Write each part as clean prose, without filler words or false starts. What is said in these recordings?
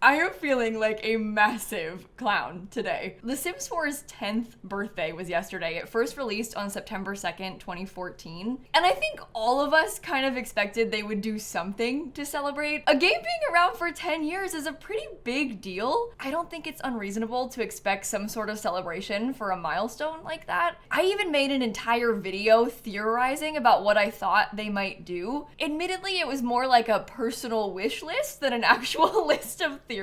I am feeling like a massive clown today. The Sims 4's 10th birthday was yesterday. It first released on September 2nd, 2014. And I think all of us kind of expected they would do something to celebrate. A game being around for 10 years is a pretty big deal. I don't think it's unreasonable to expect some sort of celebration for a milestone like that. I even made an entire video theorizing about what I thought they might do. Admittedly, it was more like a personal wish list than an actual list of theories.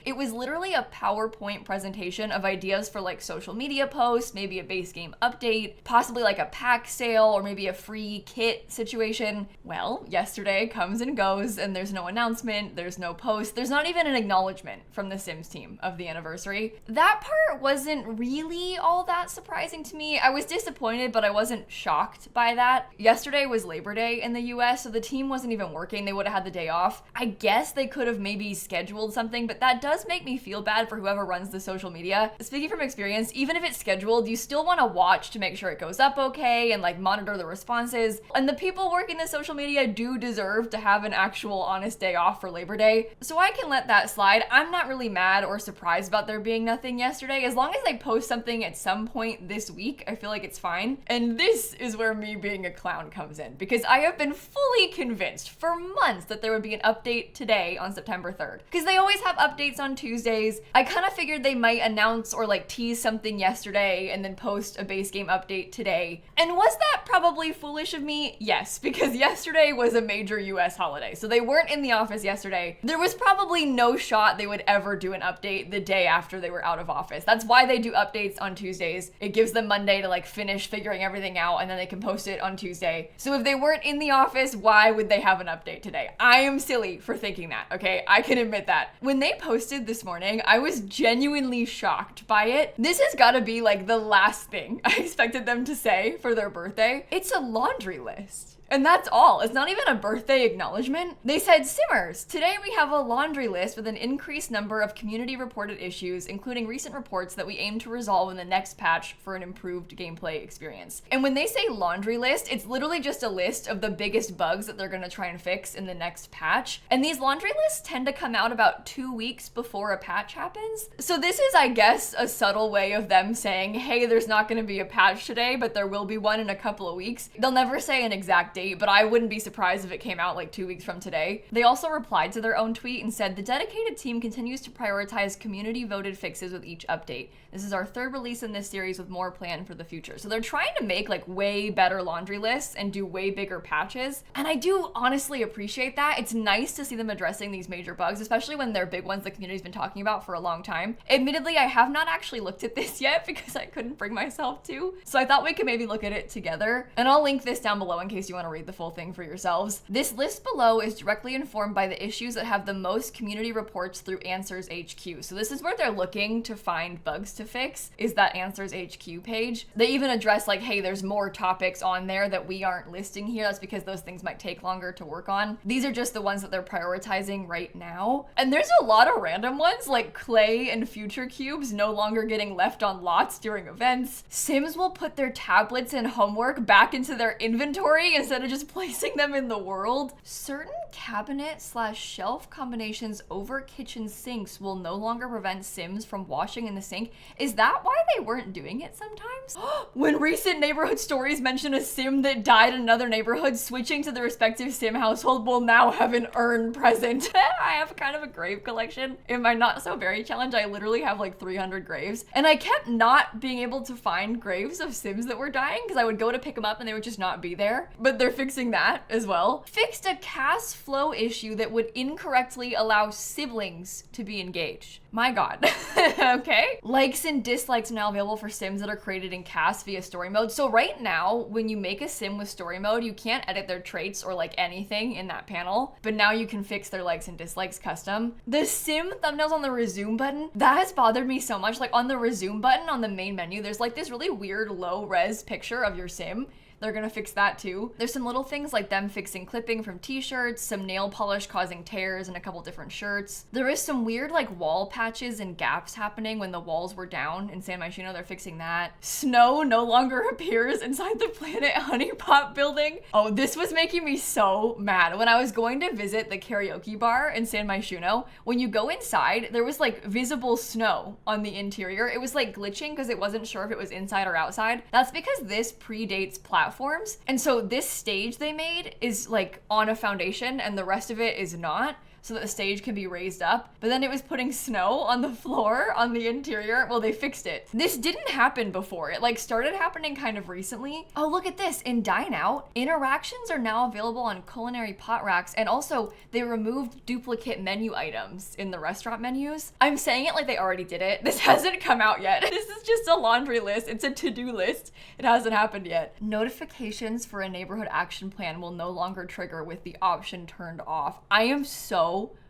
It was literally a PowerPoint presentation of ideas for like social media posts, maybe a base game update, possibly like a pack sale or maybe a free kit situation. Well, yesterday comes and goes and there's no announcement, there's no post, there's not even an acknowledgement from the Sims team of the anniversary. That part wasn't really all that surprising to me. I was disappointed, but I wasn't shocked by that. Yesterday was Labor Day in the US, so the team wasn't even working. They would have had the day off. I guess they could have maybe scheduled something, but that does make me feel bad for whoever runs the social media. Speaking from experience, even if it's scheduled, you still want to watch to make sure it goes up okay and like monitor the responses. And the people working the social media do deserve to have an actual honest day off for Labor Day. So I can let that slide. I'm not really mad or surprised about there being nothing yesterday. As long as they post something at some point this week, I feel like it's fine. And this is where me being a clown comes in, because I have been fully convinced for months that there would be an update today on September 3rd. Because they always have updates on Tuesdays. I kind of figured they might announce or like tease something yesterday and then post a base game update today. And was that probably foolish of me? Yes, because yesterday was a major US holiday. So they weren't in the office yesterday. There was probably no shot they would ever do an update the day after they were out of office. That's why they do updates on Tuesdays. It gives them Monday to like finish figuring everything out and then they can post it on Tuesday. So if they weren't in the office, why would they have an update today? I am silly for thinking that, okay? I can admit that. When they posted this morning, I was genuinely shocked by it. This has got to be like the last thing I expected them to say for their birthday. It's a laundry list. And that's all. It's not even a birthday acknowledgement. They said, Simmers, today we have a laundry list with an increased number of community reported issues, including recent reports that we aim to resolve in the next patch for an improved gameplay experience. And when they say laundry list, it's literally just a list of the biggest bugs that they're going to try and fix in the next patch. And these laundry lists tend to come out about 2 weeks before a patch happens. So this is, I guess, a subtle way of them saying, hey, there's not going to be a patch today, but there will be one in a couple of weeks. They'll never say an exact date, but I wouldn't be surprised if it came out like 2 weeks from today. They also replied to their own tweet and said, the dedicated team continues to prioritize community voted fixes with each update. This is our third release in this series with more planned for the future. So they're trying to make like way better laundry lists and do way bigger patches. And I do honestly appreciate that. It's nice to see them addressing these major bugs, especially when they're big ones the community's been talking about for a long time. Admittedly, I have not actually looked at this yet because I couldn't bring myself to. So I thought we could maybe look at it together. And I'll link this down below in case you want to read the full thing for yourselves. This list below is directly informed by the issues that have the most community reports through Answers HQ. So this is where they're looking to find bugs to fix, is that Answers HQ page. They even address like, hey, there's more topics on there that we aren't listing here. That's because those things might take longer to work on. These are just the ones that they're prioritizing right now. And there's a lot of random ones like clay and future cubes no longer getting left on lots during events. Sims will put their tablets and homework back into their inventory instead of just placing them in the world. Certain cabinet/shelf combinations over kitchen sinks will no longer prevent Sims from washing in the sink. Is that why they weren't doing it sometimes? When recent neighborhood stories mention a Sim that died in another neighborhood, switching to the respective Sim household will now have an urn present. I have kind of a grave collection. In my not so very challenge, I literally have like 300 graves. And I kept not being able to find graves of Sims that were dying because I would go to pick them up and they would just not be there. But they're fixing that as well. Fixed a CAS flow issue that would incorrectly allow siblings to be engaged. My God. Okay. Likes and dislikes are now available for Sims that are created in CAS via story mode. So right now, when you make a Sim with story mode, you can't edit their traits or like anything in that panel, but now you can fix their likes and dislikes custom. The Sim thumbnails on the resume button, that has bothered me so much. Like on the resume button on the main menu, there's like this really weird low res picture of your Sim They're gonna fix that too. There's some little things like them fixing clipping from t-shirts, some nail polish causing tears in a couple different shirts. There is some weird like wall patches and gaps happening when the walls were down in San Myshuno. They're fixing that. Snow no longer appears inside the Planet Honey Pot building. Oh, this was making me so mad. When I was going to visit the karaoke bar in San Myshuno, when you go inside, there was like visible snow on the interior. It was like glitching because it wasn't sure if it was inside or outside. That's because this predates platforms. And so this stage they made is like on a foundation and the rest of it is not, so that the stage can be raised up. But then it was putting snow on the floor on the interior. Well, they fixed it. This didn't happen before. It like started happening kind of recently. Oh, look at this. In Dine Out, interactions are now available on culinary pot racks, and also they removed duplicate menu items in the restaurant menus. I'm saying it like they already did it. This hasn't come out yet. This is just a laundry list. It's a to-do list. It hasn't happened yet. Notifications for a neighborhood action plan will no longer trigger with the option turned off. I am so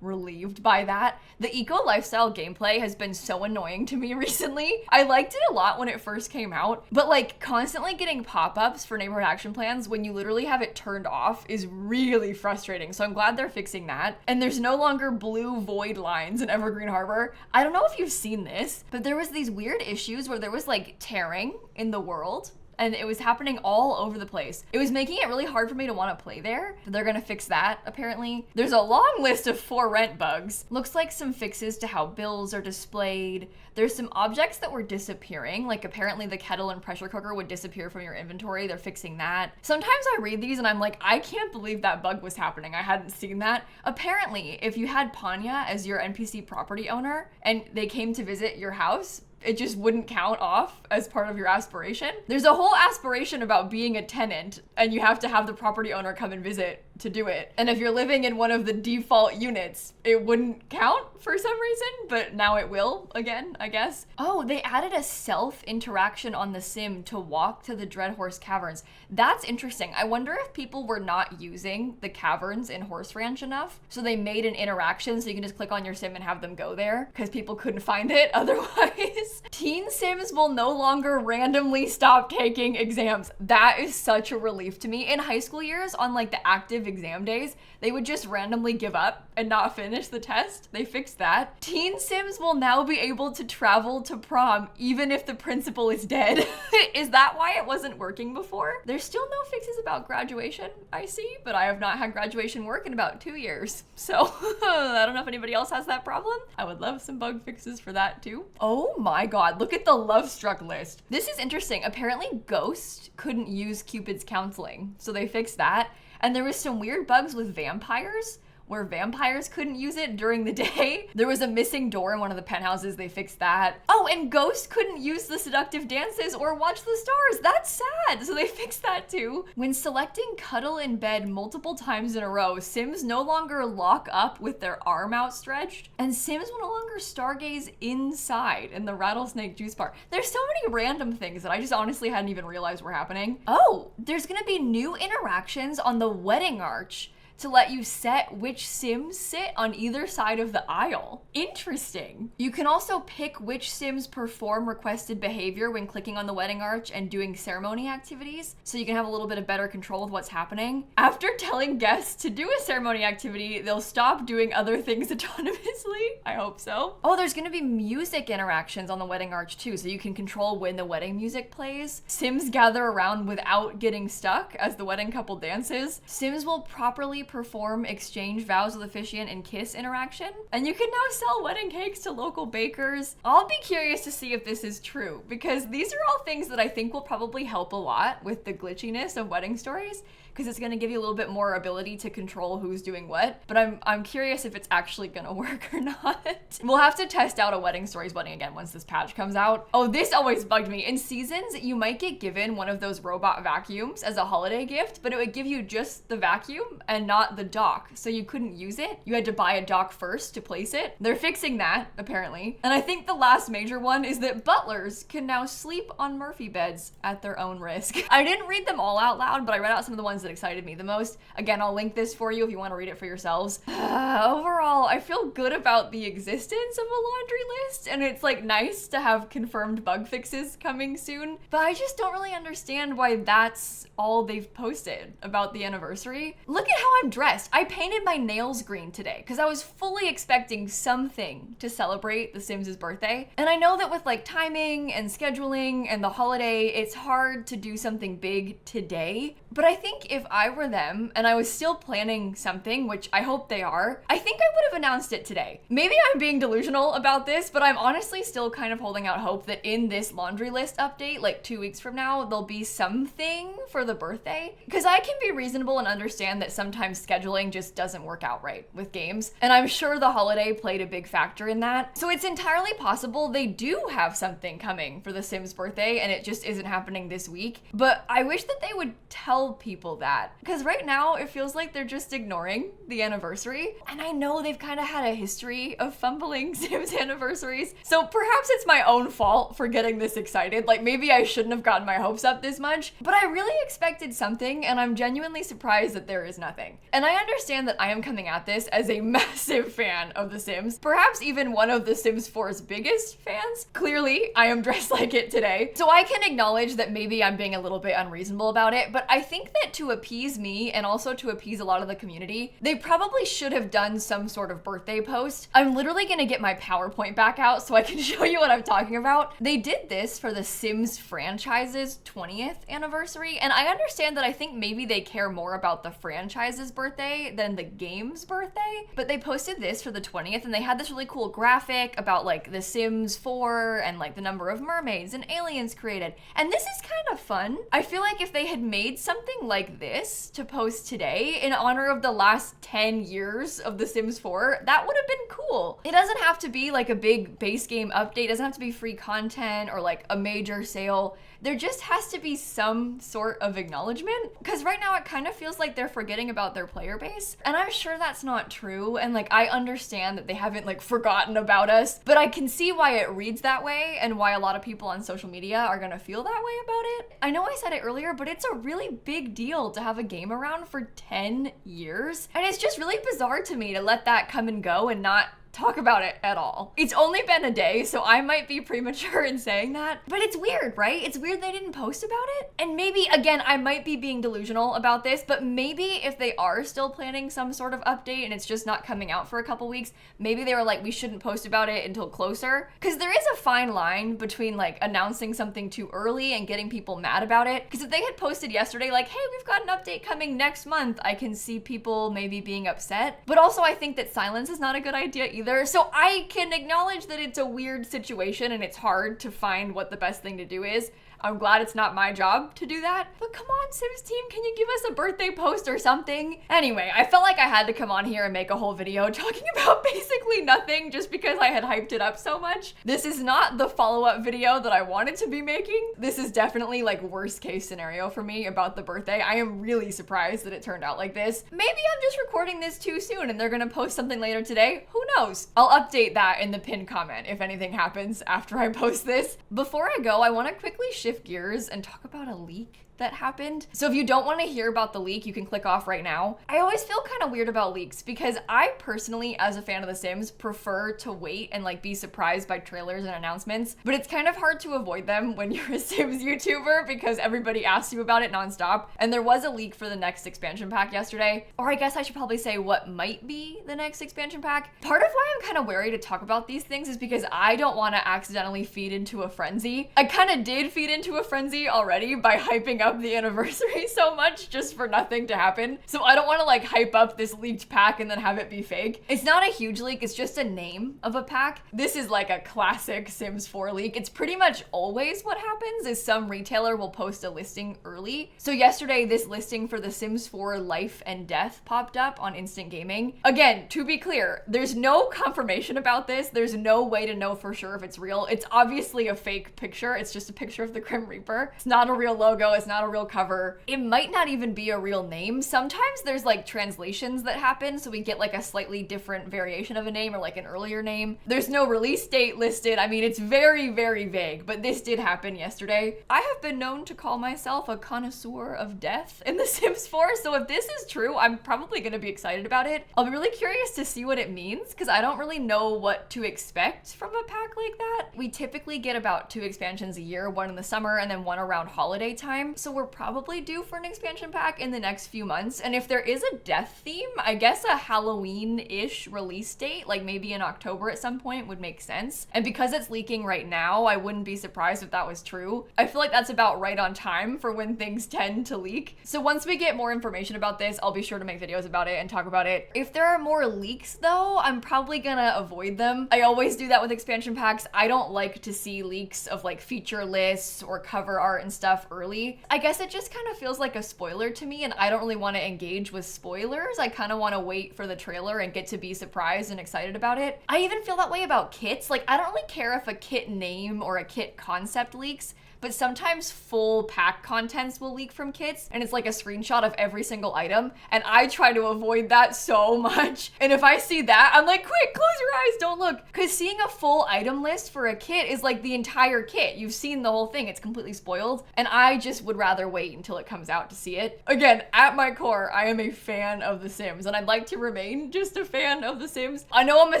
relieved by that. The eco lifestyle gameplay has been so annoying to me recently. I liked it a lot when it first came out, but like constantly getting pop-ups for neighborhood action plans when you literally have it turned off is really frustrating. So I'm glad they're fixing that. And there's no longer blue void lines in Evergreen Harbor. I don't know if you've seen this, but there was these weird issues where there was like tearing in the world. And it was happening all over the place. It was making it really hard for me to want to play there. They're gonna fix that, apparently. There's a long list of for rent bugs. Looks like some fixes to how bills are displayed. There's some objects that were disappearing, like apparently the kettle and pressure cooker would disappear from your inventory. They're fixing that. Sometimes I read these and I'm like, I can't believe that bug was happening. I hadn't seen that. Apparently, if you had Panya as your NPC property owner and they came to visit your house, it just wouldn't count off as part of your aspiration. There's a whole aspiration about being a tenant, and you have to have the property owner come and visit to do it. And if you're living in one of the default units, it wouldn't count for some reason, but now it will again, I guess. Oh, they added a self interaction on the sim to walk to the Dreadhorse Caverns. That's interesting. I wonder if people were not using the caverns in Horse Ranch enough, so they made an interaction so you can just click on your sim and have them go there because people couldn't find it otherwise. Teen Sims will no longer randomly stop taking exams. That is such a relief to me. In high school years, on like the active exam days, they would just randomly give up and not finish the test. They fixed that. Teen Sims will now be able to travel to prom even if the principal is dead. Is that why it wasn't working before? There's still no fixes about graduation, I see, but I have not had graduation work in about 2 years. So I don't know if anybody else has that problem. I would love some bug fixes for that too. Oh my God, look at the love struck list. This is interesting. Apparently Ghost couldn't use Cupid's counseling, so they fixed that. And there was some weird bugs with vampires, where vampires couldn't use it during the day. There was a missing door in one of the penthouses. They fixed that. Oh, and Ghost couldn't use the seductive dances or watch the stars. That's sad. So they fixed that too. When selecting cuddle in bed multiple times in a row, Sims no longer lock up with their arm outstretched, and Sims will no longer stargaze inside in the rattlesnake juice bar. There's so many random things that I just honestly hadn't even realized were happening. Oh, there's gonna be new interactions on the wedding arch to let you set which Sims sit on either side of the aisle. Interesting. You can also pick which Sims perform requested behavior when clicking on the wedding arch and doing ceremony activities, so you can have a little bit of better control of what's happening. After telling guests to do a ceremony activity, they'll stop doing other things autonomously. I hope so. Oh, there's gonna be music interactions on the wedding arch too, so you can control when the wedding music plays. Sims gather around without getting stuck as the wedding couple dances. Sims will properly perform exchange vows with officiant and kiss interaction. And you can now sell wedding cakes to local bakers. I'll be curious to see if this is true, because these are all things that I think will probably help a lot with the glitchiness of wedding stories, because it's going to give you a little bit more ability to control who's doing what. But I'm curious if it's actually going to work or not. We'll have to test out a Wedding Stories wedding again once this patch comes out. Oh, this always bugged me. In Seasons, you might get given one of those robot vacuums as a holiday gift, but it would give you just the vacuum and not the dock, so you couldn't use it. You had to buy a dock first to place it. They're fixing that, apparently. And I think the last major one is that butlers can now sleep on Murphy beds at their own risk. I didn't read them all out loud, but I read out some of the ones ones that excited me the most. Again, I'll link this for you if you want to read it for yourselves. Overall, I feel good about the existence of a laundry list, and it's like nice to have confirmed bug fixes coming soon, but I just don't really understand why that's all they've posted about the anniversary. Look at how I'm dressed. I painted my nails green today because I was fully expecting something to celebrate The Sims' birthday. And I know that with like timing and scheduling and the holiday, it's hard to do something big today. But I think if I were them and I was still planning something, which I hope they are, I think I would have announced it today. Maybe I'm being delusional about this, but I'm honestly still kind of holding out hope that in this laundry list update, like 2 weeks from now, there'll be something for the birthday. Because I can be reasonable and understand that sometimes scheduling just doesn't work out right with games. And I'm sure the holiday played a big factor in that. So it's entirely possible they do have something coming for The Sims birthday and it just isn't happening this week. But I wish that they would tell people that, because right now it feels like they're just ignoring the anniversary. And I know they've kind of had a history of fumbling Sims anniversaries, so perhaps it's my own fault for getting this excited. Like maybe I shouldn't have gotten my hopes up this much, but I really expected something and I'm genuinely surprised that there is nothing. And I understand that I am coming at this as a massive fan of The Sims, perhaps even one of The Sims 4's biggest fans. Clearly, I am dressed like it today, so I can acknowledge that maybe I'm being a little bit unreasonable about it, but I think that to appease me and also to appease a lot of the community, they probably should have done some sort of birthday post. I'm literally gonna get my PowerPoint back out so I can show you what I'm talking about. They did this for the Sims franchise's 20th anniversary, and I understand that I think maybe they care more about the franchise's birthday than the game's birthday, but they posted this for the 20th and they had this really cool graphic about like the Sims 4 and like the number of mermaids and aliens created. And this is kind of fun. I feel like if they had made something like this to post today in honor of the last 10 years of The Sims 4, that would have been cool. It doesn't have to be like a big base game update, it doesn't have to be free content or like a major sale. There just has to be some sort of acknowledgement, because right now it kind of feels like they're forgetting about their player base, and I'm sure that's not true, and like I understand that they haven't like forgotten about us, but I can see why it reads that way and why a lot of people on social media are gonna feel that way about it. I know I said it earlier, but it's a really big deal to have a game around for 10 years, and it's just really bizarre to me to let that come and go and not talk about it at all. It's only been a day, so I might be premature in saying that, but it's weird, right? It's weird they didn't post about it. And maybe, again, I might be being delusional about this, but maybe if they are still planning some sort of update and it's just not coming out for a couple weeks, maybe they were like, we shouldn't post about it until closer. Because there is a fine line between like announcing something too early and getting people mad about it. Because if they had posted yesterday like, hey, we've got an update coming next month, I can see people maybe being upset. But also I think that silence is not a good idea either. So I can acknowledge that it's a weird situation and it's hard to find what the best thing to do is. I'm glad it's not my job to do that. But come on, Sims team, can you give us a birthday post or something? Anyway, I felt like I had to come on here and make a whole video talking about basically nothing just because I had hyped it up so much. This is not the follow-up video that I wanted to be making. This is definitely like worst case scenario for me about the birthday. I am really surprised that it turned out like this. Maybe I'm just recording this too soon and they're gonna post something later today. Who knows? I'll update that in the pinned comment if anything happens after I post this. Before I go, I wanna quickly shift gears and talk about a leak that happened. So if you don't want to hear about the leak, you can click off right now. I always feel kind of weird about leaks because I personally, as a fan of The Sims, prefer to wait and like be surprised by trailers and announcements, but it's kind of hard to avoid them when you're a Sims YouTuber because everybody asks you about it nonstop. And there was a leak for the next expansion pack yesterday, or I guess I should probably say what might be the next expansion pack. Part of why I'm kind of wary to talk about these things is because I don't want to accidentally feed into a frenzy. I kind of did feed into a frenzy already by hyping up the anniversary so much just for nothing to happen. So I don't want to like hype up this leaked pack and then have it be fake. It's not a huge leak, it's just a name of a pack. This is like a classic Sims 4 leak. It's pretty much always what happens is some retailer will post a listing early. So yesterday this listing for the Sims 4 Life and Death popped up on Instant Gaming. Again, to be clear, there's no confirmation about this. There's no way to know for sure if it's real. It's obviously a fake picture. It's just a picture of the Grim Reaper. It's not a real logo. It's not not a real cover. It might not even be a real name. Sometimes there's like translations that happen, so we get like a slightly different variation of a name or like an earlier name. There's no release date listed. I mean, it's very, very vague, but this did happen yesterday. I have been known to call myself a connoisseur of death in The Sims 4, so if this is true, I'm probably gonna be excited about it. I'll be really curious to see what it means, because I don't really know what to expect from a pack like that. We typically get about 2 expansions a year, one in the summer and then one around holiday time, so we're probably due for an expansion pack in the next few months. And if there is a death theme, I guess a Halloween-ish release date, like maybe in October at some point, would make sense. And because it's leaking right now, I wouldn't be surprised if that was true. I feel like that's about right on time for when things tend to leak. So once we get more information about this, I'll be sure to make videos about it and talk about it. If there are more leaks though, I'm probably gonna avoid them. I always do that with expansion packs. I don't like to see leaks of like feature lists or cover art and stuff early. I guess it just kind of feels like a spoiler to me, and I don't really want to engage with spoilers. I kind of want to wait for the trailer and get to be surprised and excited about it. I even feel that way about kits. Like, I don't really care if a kit name or a kit concept leaks, but sometimes full pack contents will leak from kits, and it's like a screenshot of every single item, and I try to avoid that so much. And if I see that, I'm like, quick, close your eyes, don't look. Because seeing a full item list for a kit is like the entire kit. You've seen the whole thing, it's completely spoiled, and I just would rather wait until it comes out to see it. Again, at my core, I am a fan of The Sims, and I'd like to remain just a fan of The Sims. I know I'm a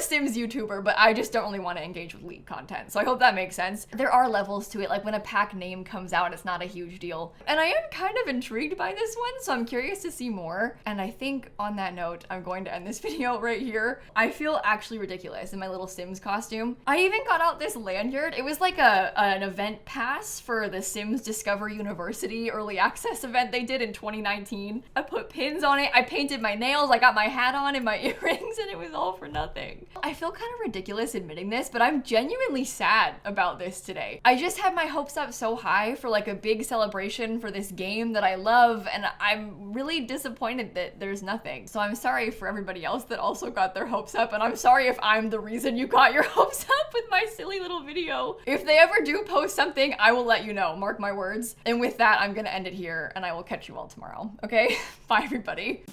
Sims YouTuber, but I just don't really want to engage with leak content, so I hope that makes sense. There are levels to it, like when a pack name comes out, it's not a huge deal. And I am kind of intrigued by this one, so I'm curious to see more. And I think on that note, I'm going to end this video right here. I feel actually ridiculous in my little Sims costume. I even got out this lanyard. It was like an event pass for the Sims Discover University early access event they did in 2019. I put pins on it, I painted my nails, I got my hat on and my earrings, and it was all for nothing. I feel kind of ridiculous admitting this, but I'm genuinely sad about this today. I just had my hopes up so high for like a big celebration for this game that I love, and I'm really disappointed that there's nothing. So I'm sorry for everybody else that also got their hopes up, and I'm sorry if I'm the reason you got your hopes up with my silly little video. If they ever do post something, I will let you know, mark my words. And with that, I'm gonna end it here, and I will catch you all tomorrow, okay? Bye, everybody.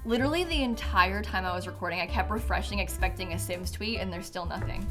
Literally the entire time I was recording, I kept refreshing expecting a Sims tweet, and there's still nothing.